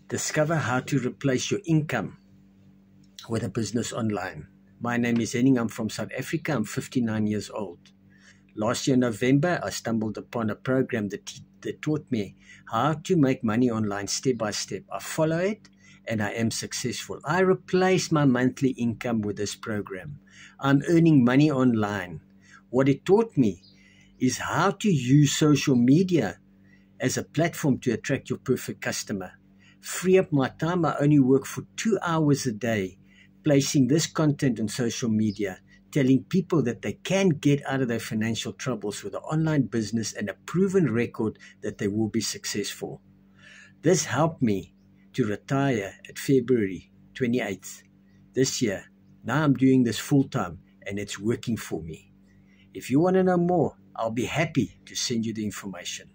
Discover how to replace your income with a business online. My name is Henning. I'm from South Africa. I'm 59 years old. Last year in November, I stumbled upon a program that taught me how to make money online step by step. I follow it and I am successful. I replaced my monthly income with this program. I'm earning money online. What it taught me is how to use social media as a platform to attract your perfect customer. Free up my time. I only work for 2 hours a day, placing this content on social media, telling people that they can get out of their financial troubles with an online business and a proven record that they will be successful. This helped me to retire at February 28th this year. Now I'm doing this full time and it's working for me. If you want to know more, I'll be happy to send you the information.